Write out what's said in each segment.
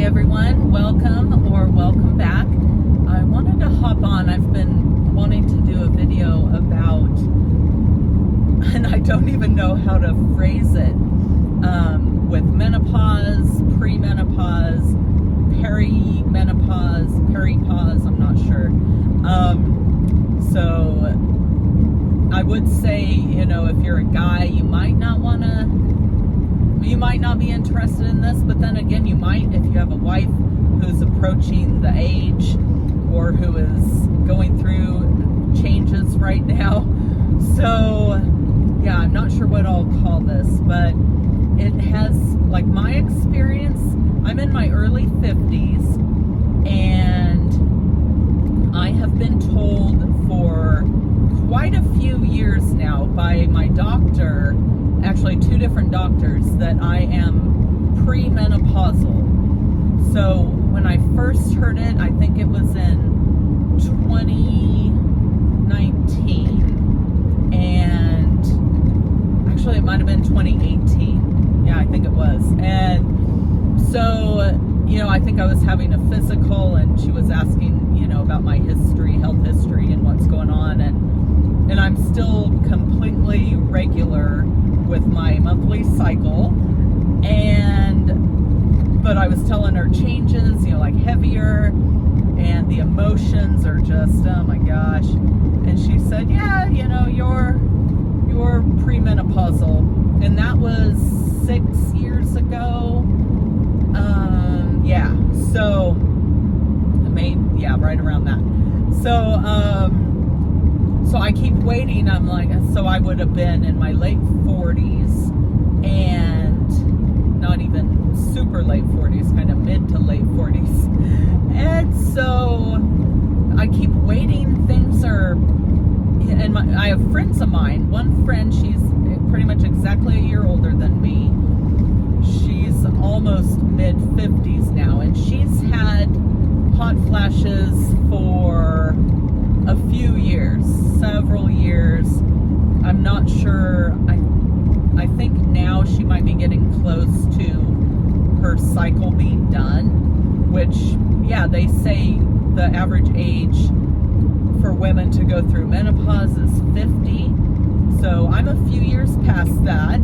everyone, welcome back. I wanted to hop on. I've been wanting to do a video about, and I don't even know how to phrase it, with menopause, premenopause, peripause, I'm not sure. So I would say, if you're a guy, you might not be interested in this, but then again, you might if you have a wife who's approaching the age or who is going through changes right now. So yeah, I'm not sure what I'll call this, but it has, like, my experience, I'm in my early 50s, and I have been told for quite a few years now by my doctor, actually 2 different doctors, that I am premenopausal. So when I first heard it, I think it was in 2019, and actually it might have been 2018. Yeah, I think it was. And so, I think I was having a physical, and she was asking, about my history, health history, and what's going on, and I'm still completely regular with my monthly cycle, but I was telling her changes, like heavier, and the emotions are just, oh my gosh. And she said, yeah, you're premenopausal, and that was 6 years ago. Yeah, so right around that. So I keep waiting. I'm like, so I would have been in my late 40s, and not even super late 40s, kind of mid to late 40s. And so I keep waiting. Things are, and I have friends of mine. One friend, she's pretty much exactly a year older than me. She's almost mid 50s now, and she's had hot flashes for a few years, several years. I'm not sure. I think now she might be getting close to her cycle being done, which, yeah, they say the average age for women to go through menopause is 50. So I'm a few years past that,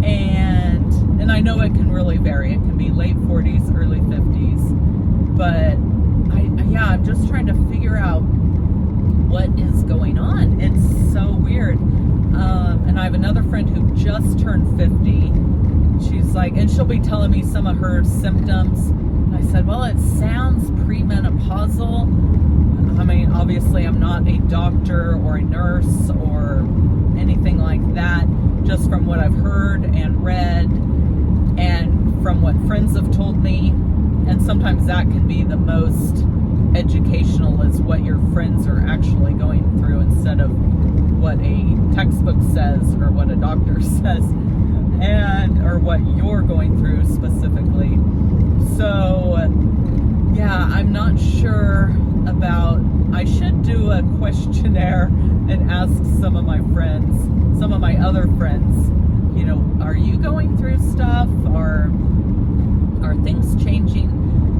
and I know it can really vary. It can be late 40s, early 50s, but I'm just trying to figure out what is going on. It's so weird. And I have another friend who just turned 50. She's like, and she'll be telling me some of her symptoms. I said, well, it sounds premenopausal. I mean, obviously I'm not a doctor or a nurse or anything like that, just from what I've heard and read and from what friends have told me. And sometimes that can be the most educational, is what your friends are actually going through instead of what a textbook says or what a doctor says, or what you're going through specifically. So yeah, I'm not sure about, I should do a questionnaire and ask some of my other friends, are you going through stuff, or are things changing?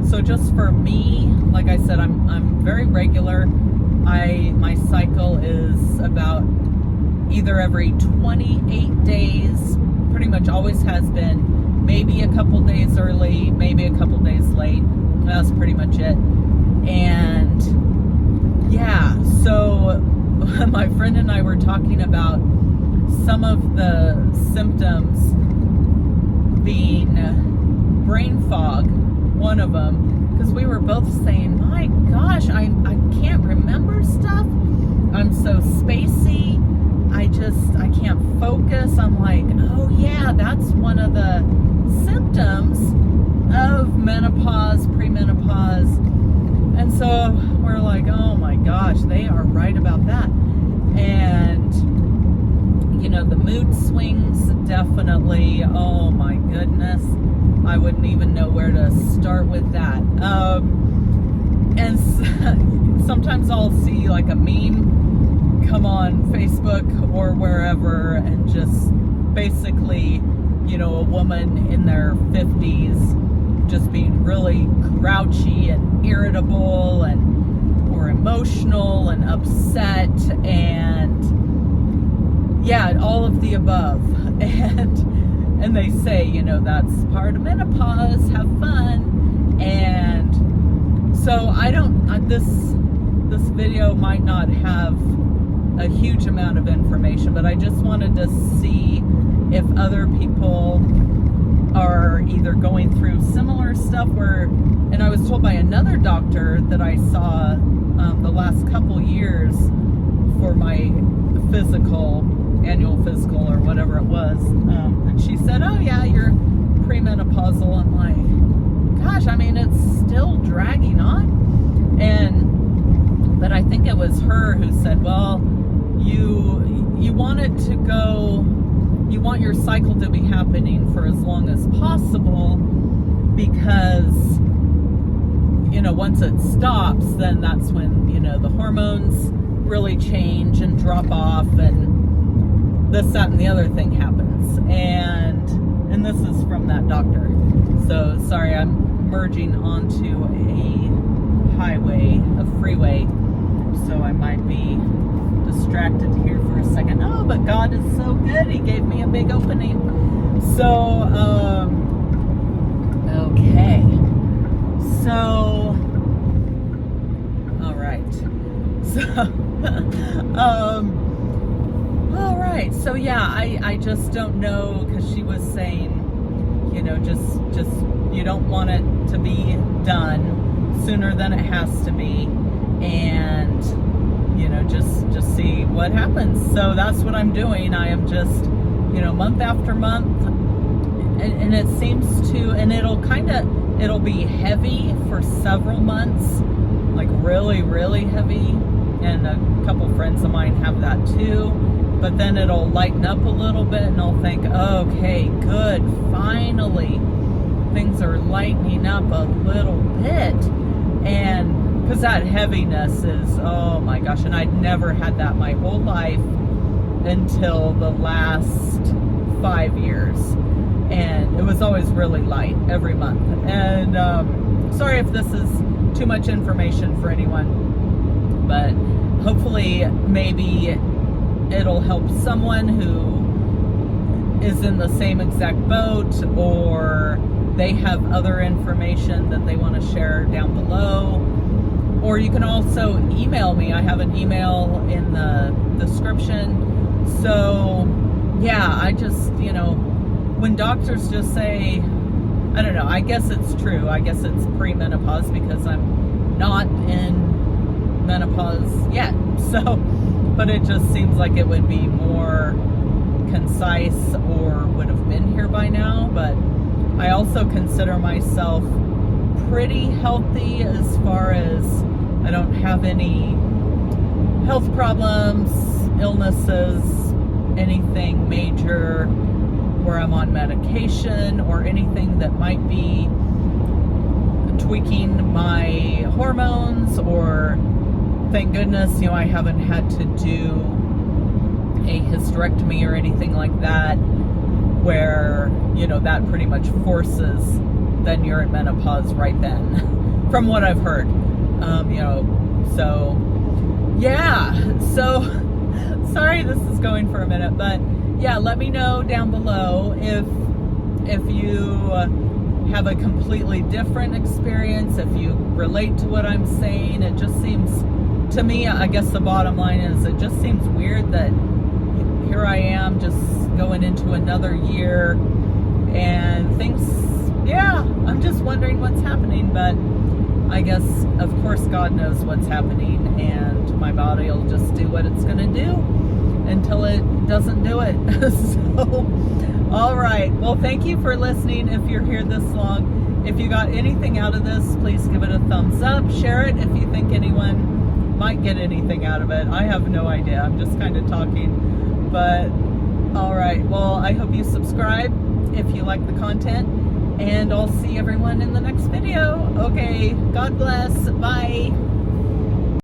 So just for me, like I said, I'm very regular. My cycle is about either every 28 days, pretty much always has been, maybe a couple days early, maybe a couple days late. That's pretty much it. And yeah, so my friend and I were talking about some of the symptoms being brain fog, one of them, because we were both saying, my gosh, I can't remember stuff. I'm so spacey. I can't focus. I'm like, oh yeah, that's one of the symptoms of menopause, premenopause. And so we're like, oh my gosh, they are right about that. And the mood swings, definitely. Oh my goodness, I wouldn't even know where to start with that. And sometimes I'll see like a meme come on Facebook or wherever, and just basically, a woman in their 50s just being really grouchy and irritable or emotional and upset and yeah, all of the above. And they say, you know, that's part of menopause, have fun. And so this video might not have a huge amount of information, but I just wanted to see if other people are either going through similar stuff and I was told by another doctor that I saw the last couple years for my annual physical or whatever it was, and she said, oh yeah, you're premenopausal. I'm like, gosh, I mean, it's still dragging on. But I think it was her who said, well, you want your cycle to be happening for as long as possible, because, you know, once it stops, then that's when, you know, the hormones really change and drop off, and this, that, and the other thing happens. And this is from that doctor. So sorry, I'm merging onto a freeway, so I might be distracted here for a second. Oh, but God is so good. He gave me a big opening. So, okay. So, all right. So, all right. So yeah, I just don't know, because she was saying, you know, just you don't want it to be done sooner than it has to be, and you know, just see what happens. So that's what I'm doing. I am just, you know, month after month, and it seems to, and it'll be heavy for several months, like really, really heavy, and a couple friends of mine have that too. But then it'll lighten up a little bit, and I'll think, okay, good, finally things are lightening up a little bit. And because that heaviness is, oh my gosh, and I'd never had that my whole life until the last 5 years, and it was always really light every month. And sorry if this is too much information for anyone, but hopefully maybe it'll help someone who is in the same exact boat, or they have other information that they want to share down below. Or you can also email me. I have an email in the description. So yeah, I just, you know, when doctors just say, I don't know, I guess it's true. I guess it's premenopause because I'm not in menopause yet. So, but it just seems like it would be more concise, or would have been here by now. But I also consider myself pretty healthy, as far as I don't have any health problems, illnesses, anything major where I'm on medication, or anything that might be tweaking my hormones, or thank goodness, you know, I haven't had to do a hysterectomy or anything like that, where, you know, that pretty much forces, then you're in menopause right then, from what I've heard. You know, so yeah, so sorry this is going for a minute, but yeah, let me know down below if you have a completely different experience, if you relate to what I'm saying. It just seems, to me, I guess the bottom line is, it just seems weird that here I am just going into another year, and things, yeah, I'm just wondering what's happening. But I guess, of course, God knows what's happening, and my body will just do what it's going to do until it doesn't do it. So, all right. Well, thank you for listening if you're here this long. If you got anything out of this, please give it a thumbs up. Share it if you think anyone might get anything out of it. I have no idea. I'm just kind of talking. But, all right. Well, I hope you subscribe if you like the content. And I'll see everyone in the next video. Okay, God bless. Bye.